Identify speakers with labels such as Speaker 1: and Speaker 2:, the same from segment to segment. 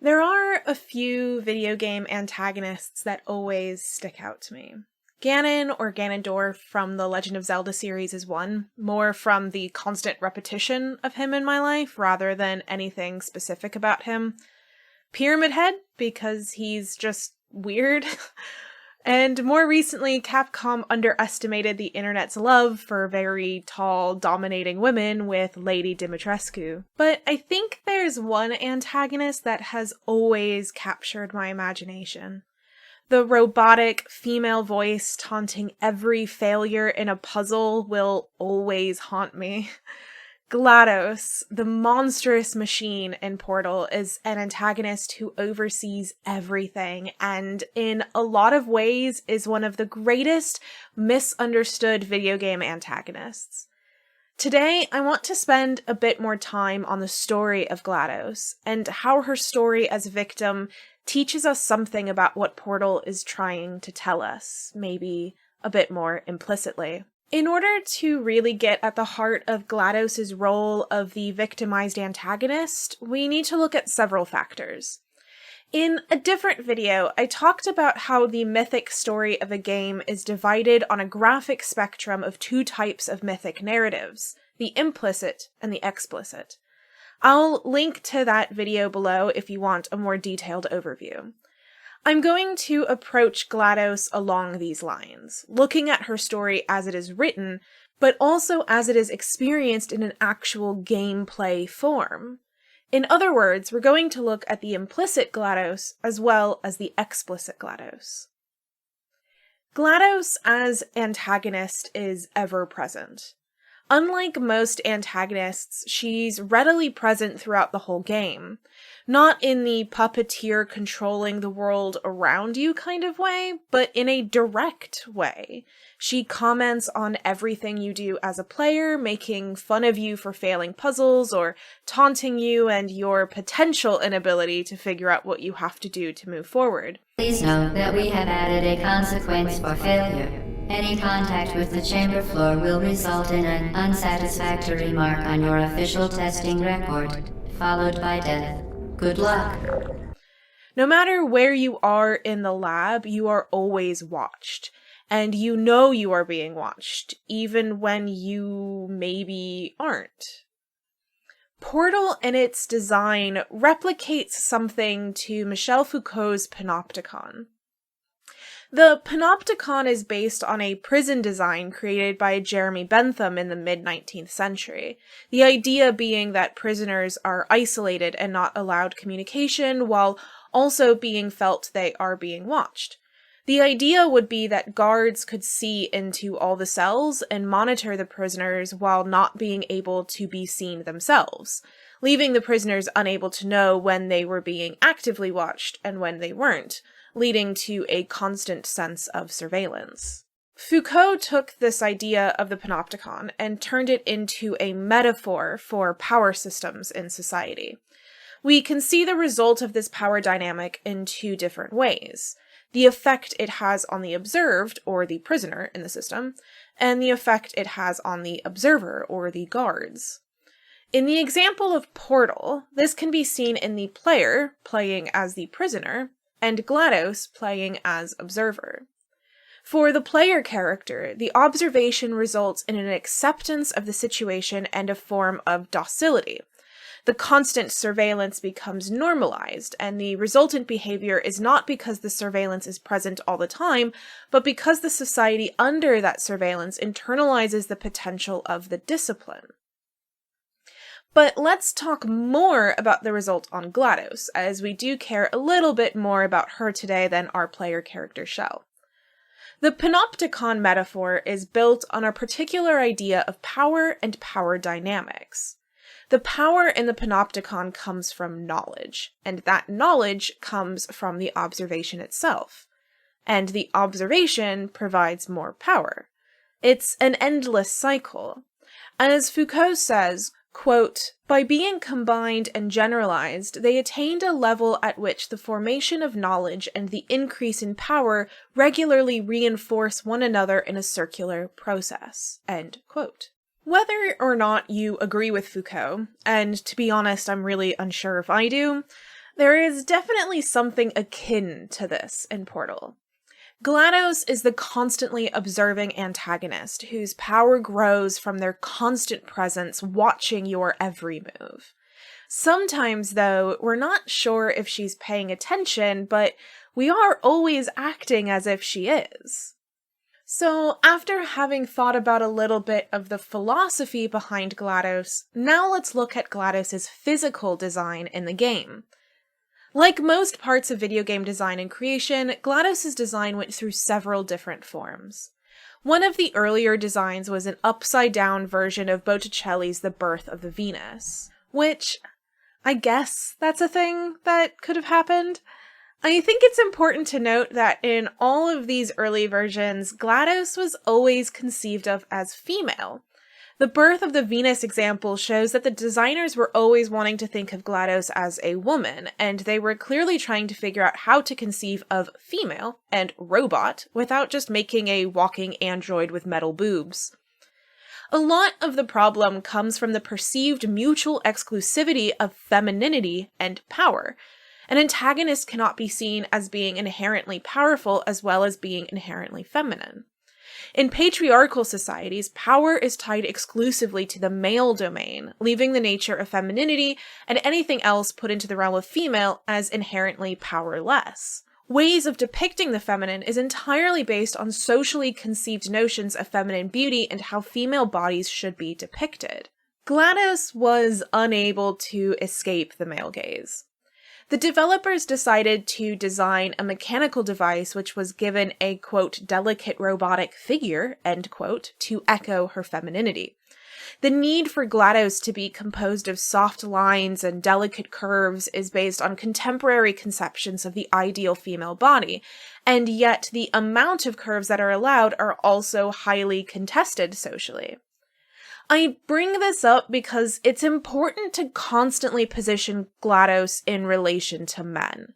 Speaker 1: There are a few video game antagonists that always stick out to me. Ganon or Ganondorf from the Legend of Zelda series is one, more from the constant repetition of him in my life rather than anything specific about him. Pyramid Head, because he's just weird. And more recently, Capcom underestimated the internet's love for very tall, dominating women with Lady Dimitrescu. But I think there's one antagonist that has always captured my imagination. The robotic female voice taunting every failure in a puzzle will always haunt me. GLaDOS, the monstrous machine in Portal, is an antagonist who oversees everything and in a lot of ways is one of the greatest misunderstood video game antagonists. Today, I want to spend a bit more time on the story of GLaDOS and how her story as a victim teaches us something about what Portal is trying to tell us, maybe a bit more implicitly. In order to really get at the heart of GLaDOS' role of the victimized antagonist, we need to look at several factors. In a different video, I talked about how the mythic story of a game is divided on a graphic spectrum of two types of mythic narratives, the implicit and the explicit. I'll link to that video below if you want a more detailed overview. I'm going to approach GLaDOS along these lines, looking at her story as it is written, but also as it is experienced in an actual gameplay form. In other words, we're going to look at the implicit GLaDOS as well as the explicit GLaDOS. GLaDOS as antagonist is ever-present. Unlike most antagonists, she's readily present throughout the whole game. Not in the puppeteer controlling the world around you kind of way, but in a direct way. She comments on everything you do as a player, making fun of you for failing puzzles, or taunting you and your potential inability to figure out what you have to do to move forward.
Speaker 2: Please note that we have added a consequence for failure. Any contact with the chamber floor will result in an unsatisfactory mark on your official testing record, followed by death. Good luck.
Speaker 1: No matter where you are in the lab, you are always watched. And you know you are being watched, even when you maybe aren't. Portal in its design replicates something to Michel Foucault's Panopticon. The Panopticon is based on a prison design created by Jeremy Bentham in the mid-19th century, the idea being that prisoners are isolated and not allowed communication while also being felt they are being watched. The idea would be that guards could see into all the cells and monitor the prisoners while not being able to be seen themselves, leaving the prisoners unable to know when they were being actively watched and when they weren't, leading to a constant sense of surveillance. Foucault took this idea of the Panopticon and turned it into a metaphor for power systems in society. We can see the result of this power dynamic in two different ways: the effect it has on the observed, or the prisoner in the system, and the effect it has on the observer, or the guards. In the example of Portal, this can be seen in the player playing as the prisoner, and GLaDOS playing as observer. For the player character, the observation results in an acceptance of the situation and a form of docility. The constant surveillance becomes normalized, and the resultant behavior is not because the surveillance is present all the time, but because the society under that surveillance internalizes the potential of the discipline. But let's talk more about the result on GLaDOS, as we do care a little bit more about her today than our player character shall. The Panopticon metaphor is built on a particular idea of power and power dynamics. The power in the Panopticon comes from knowledge, and that knowledge comes from the observation itself. And the observation provides more power. It's an endless cycle. As Foucault says, quote, "By being combined and generalized, they attained a level at which the formation of knowledge and the increase in power regularly reinforce one another in a circular process." End quote. Whether or not you agree with Foucault, and to be honest, I'm really unsure if I do, There is definitely something akin to this in Portal. GLaDOS is the constantly observing antagonist whose power grows from their constant presence watching your every move. Sometimes, though, we're not sure if she's paying attention, but we are always acting as if she is. So, after having thought about a little bit of the philosophy behind GLaDOS, now let's look at GLaDOS's physical design in the game. Like most parts of video game design and creation, GLaDOS's design went through several different forms. One of the earlier designs was an upside-down version of Botticelli's The Birth of the Venus, which, I guess that's a thing that could have happened. I think it's important to note that in all of these early versions, GLaDOS was always conceived of as female. The Birth of the Venus example shows that the designers were always wanting to think of GLaDOS as a woman, and they were clearly trying to figure out how to conceive of female and robot without just making a walking android with metal boobs. A lot of the problem comes from the perceived mutual exclusivity of femininity and power. An antagonist cannot be seen as being inherently powerful as well as being inherently feminine. In patriarchal societies, power is tied exclusively to the male domain, leaving the nature of femininity and anything else put into the realm of female as inherently powerless. Ways of depicting the feminine is entirely based on socially conceived notions of feminine beauty and how female bodies should be depicted. GLaDOS was unable to escape the male gaze. The developers decided to design a mechanical device which was given a, quote, delicate robotic figure, end quote, to echo her femininity. The need for GLaDOS to be composed of soft lines and delicate curves is based on contemporary conceptions of the ideal female body, and yet the amount of curves that are allowed are also highly contested socially. I bring this up because it's important to constantly position GLaDOS in relation to men.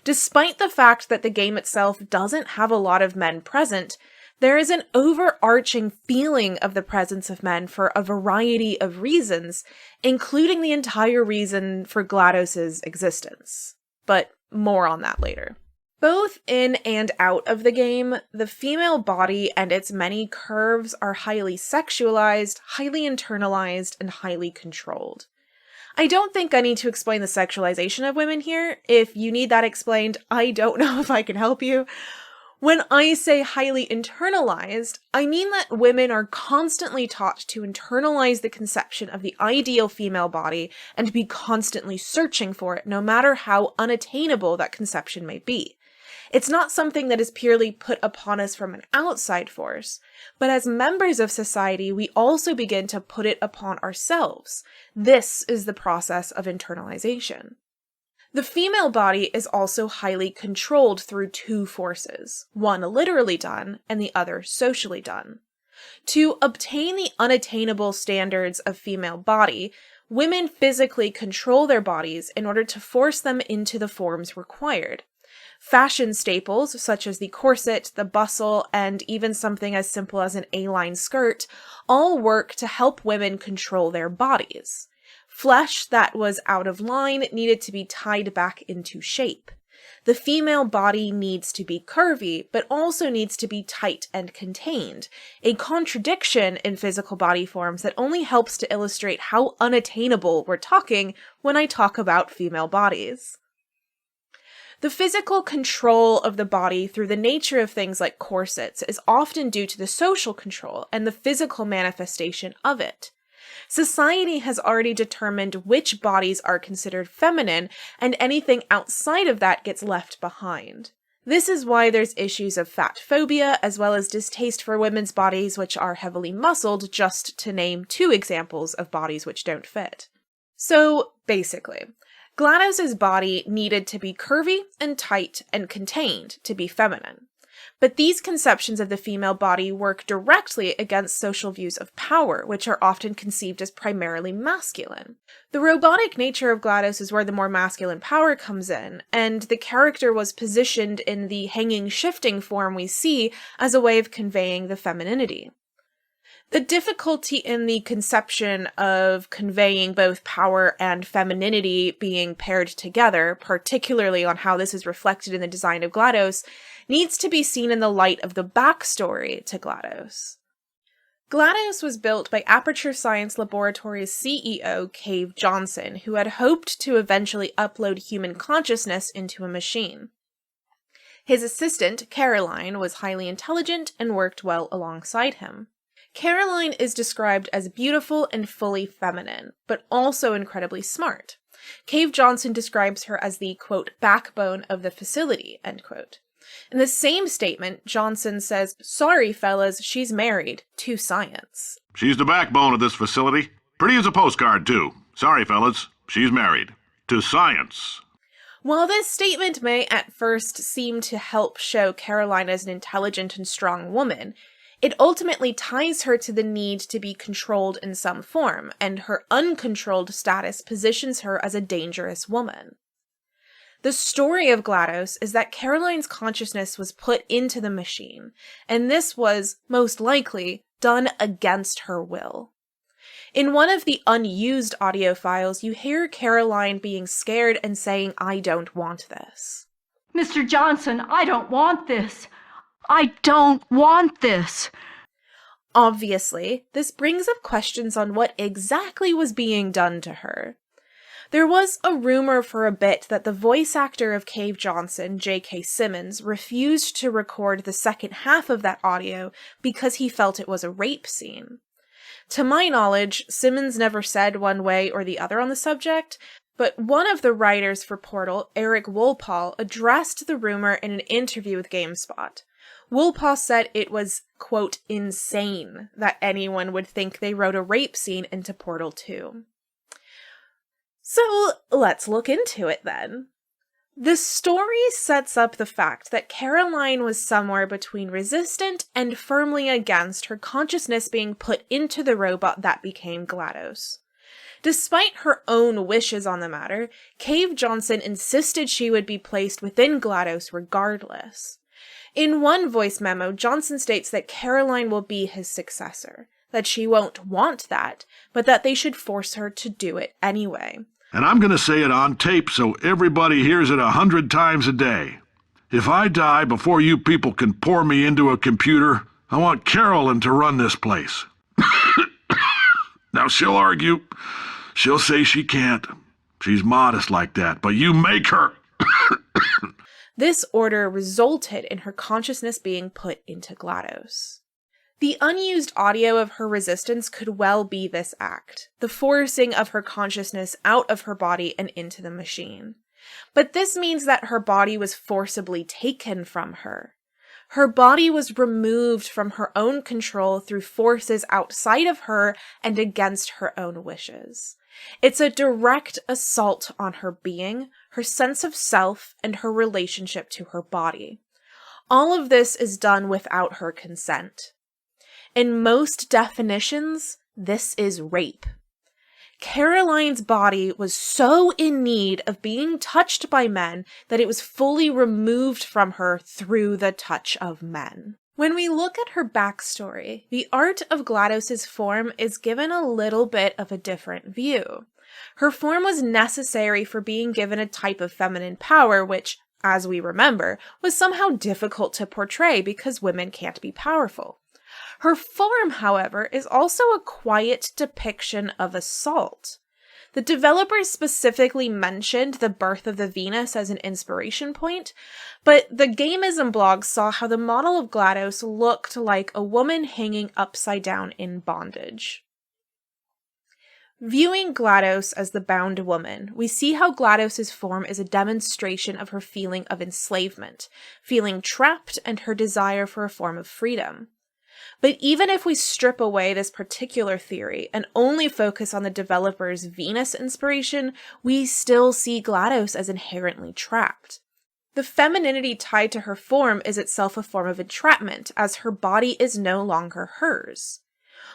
Speaker 1: Despite the fact that the game itself doesn't have a lot of men present, there is an overarching feeling of the presence of men for a variety of reasons, including the entire reason for GLaDOS's existence. But more on that later. Both in and out of the game, the female body and its many curves are highly sexualized, highly internalized, and highly controlled. I don't think I need to explain the sexualization of women here. If you need that explained, I don't know if I can help you. When I say highly internalized, I mean that women are constantly taught to internalize the conception of the ideal female body and be constantly searching for it, no matter how unattainable that conception may be. It's not something that is purely put upon us from an outside force, but as members of society, we also begin to put it upon ourselves. This is the process of internalization. The female body is also highly controlled through two forces, one literally done and the other socially done. To obtain the unattainable standards of female body, women physically control their bodies in order to force them into the forms required. Fashion staples, such as the corset, the bustle, and even something as simple as an A-line skirt, all work to help women control their bodies. Flesh that was out of line needed to be tied back into shape. The female body needs to be curvy, but also needs to be tight and contained, a contradiction in physical body forms that only helps to illustrate how unattainable we're talking when I talk about female bodies. The physical control of the body through the nature of things like corsets is often due to the social control and the physical manifestation of it. Society has already determined which bodies are considered feminine, and anything outside of that gets left behind. This is why there's issues of fat phobia, as well as distaste for women's bodies which are heavily muscled, just to name two examples of bodies which don't fit. So, basically, GLaDOS's body needed to be curvy and tight and contained to be feminine. But these conceptions of the female body work directly against social views of power, which are often conceived as primarily masculine. The robotic nature of GLaDOS is where the more masculine power comes in, and the character was positioned in the hanging, shifting form we see as a way of conveying the femininity. The difficulty in the conception of conveying both power and femininity being paired together, particularly on how this is reflected in the design of GLaDOS, needs to be seen in the light of the backstory to GLaDOS. GLaDOS was built by Aperture Science Laboratories CEO Cave Johnson, who had hoped to eventually upload human consciousness into a machine. His assistant, Caroline, was highly intelligent and worked well alongside him. Caroline is described as beautiful and fully feminine, but also incredibly smart. Cave Johnson describes her as the, quote, backbone of the facility, end quote. In the same statement, Johnson says, "Sorry, fellas, she's married to science."
Speaker 3: She's the backbone of this facility. Pretty as a postcard, too. Sorry, fellas, she's married to science.
Speaker 1: While this statement may at first seem to help show Caroline as an intelligent and strong woman, it ultimately ties her to the need to be controlled in some form, and her uncontrolled status positions her as a dangerous woman. The story of GLaDOS is that Caroline's consciousness was put into the machine, and this was, most likely, done against her will. In one of the unused audio files, you hear Caroline being scared and saying, "I don't want this."
Speaker 4: Mr. Johnson, I don't want this. I don't want this.
Speaker 1: Obviously, this brings up questions on what exactly was being done to her. There was a rumor for a bit that the voice actor of Cave Johnson, J.K. Simmons, refused to record the second half of that audio because he felt it was a rape scene. To my knowledge, Simmons never said one way or the other on the subject, but one of the writers for Portal, Eric Wolpaw, addressed the rumor in an interview with GameSpot. Wolpaw said it was, quote, insane that anyone would think they wrote a rape scene into Portal 2. So let's look into it then. The story sets up the fact that Caroline was somewhere between resistant and firmly against her consciousness being put into the robot that became GLaDOS. Despite her own wishes on the matter, Cave Johnson insisted she would be placed within GLaDOS regardless. In one voice memo, Johnson states that Caroline will be his successor, that she won't want that, but that they should force her to do it anyway.
Speaker 3: And I'm going to say it on tape so everybody hears it 100 times a day. If I die before you people can pour me into a computer, I want Carolyn to run this place. Now she'll argue. She'll say she can't. She's modest like that, but you make her.
Speaker 1: This order resulted in her consciousness being put into GLaDOS. The unused audio of her resistance could well be this act, the forcing of her consciousness out of her body and into the machine. But this means that her body was forcibly taken from her. Her body was removed from her own control through forces outside of her and against her own wishes. It's a direct assault on her being, her sense of self, and her relationship to her body. All of this is done without her consent. In most definitions, this is rape. Caroline's body was so in need of being touched by men that it was fully removed from her through the touch of men. When we look at her backstory, the art of GLaDOS's form is given a little bit of a different view. Her form was necessary for being given a type of feminine power which, as we remember, was somehow difficult to portray because women can't be powerful. Her form, however, is also a quiet depiction of assault. The developers specifically mentioned the birth of the Venus as an inspiration point, but the Gamism blog saw how the model of GLaDOS looked like a woman hanging upside down in bondage. Viewing GLaDOS as the bound woman, we see how GLaDOS's form is a demonstration of her feeling of enslavement, feeling trapped, and her desire for a form of freedom. But even if we strip away this particular theory and only focus on the developer's Venus inspiration, we still see GLaDOS as inherently trapped. The femininity tied to her form is itself a form of entrapment, as her body is no longer hers.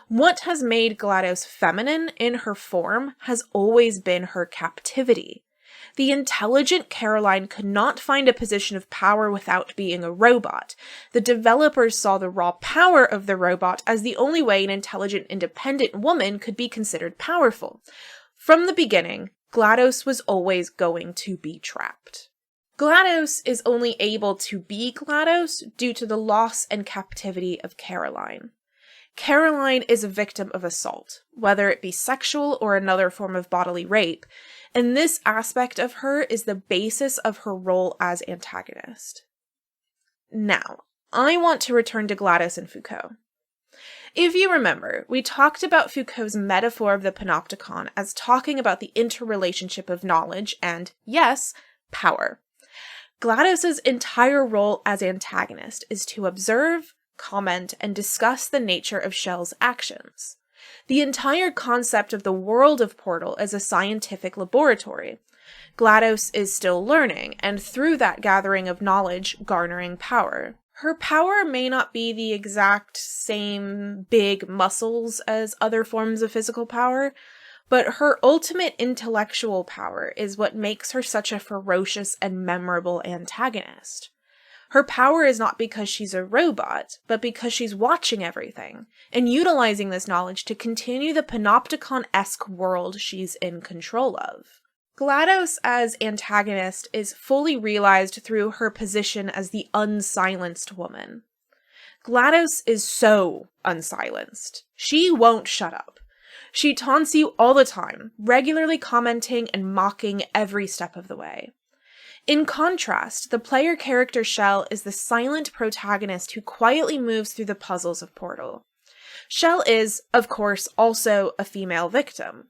Speaker 1: What has made GLaDOS feminine in her form has always been her captivity. The intelligent Caroline could not find a position of power without being a robot. The developers saw the raw power of the robot as the only way an intelligent, independent woman could be considered powerful. From the beginning, GLaDOS was always going to be trapped. GLaDOS is only able to be GLaDOS due to the loss and captivity of Caroline. Caroline is a victim of assault, whether it be sexual or another form of bodily rape, and this aspect of her is the basis of her role as antagonist. Now, I want to return to GLaDOS and Foucault. If you remember, we talked about Foucault's metaphor of the Panopticon as talking about the interrelationship of knowledge and, yes, power. GLaDOS's entire role as antagonist is to observe, comment, and discuss the nature of Shell's actions. The entire concept of the world of Portal is a scientific laboratory. GLaDOS is still learning, and through that gathering of knowledge, garnering power. Her power may not be the exact same big muscles as other forms of physical power, but her ultimate intellectual power is what makes her such a ferocious and memorable antagonist. Her power is not because she's a robot, but because she's watching everything, and utilizing this knowledge to continue the Panopticon-esque world she's in control of. GLaDOS as antagonist is fully realized through her position as the unsilenced woman. GLaDOS is so unsilenced. She won't shut up. She taunts you all the time, regularly commenting and mocking every step of the way. In contrast, the player character Shell is the silent protagonist who quietly moves through the puzzles of Portal. Shell is, of course, also a female victim.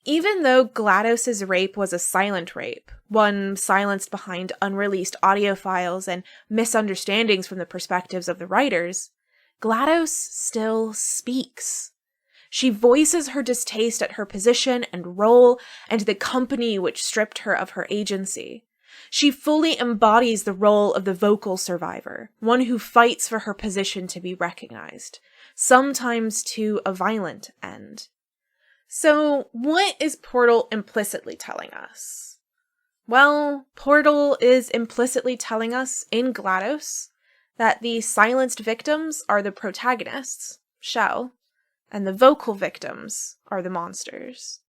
Speaker 1: Even though GLaDOS's rape was a silent rape, one silenced behind unreleased audio files and misunderstandings from the perspectives of the writers, GLaDOS still speaks. She voices her distaste at her position and role and the company which stripped her of her agency. She fully embodies the role of the vocal survivor, one who fights for her position to be recognized, sometimes to a violent end. So, what is Portal implicitly telling us? Well, Portal is implicitly telling us, in GLaDOS, that the silenced victims are the protagonists, Shell, and the vocal victims are the monsters.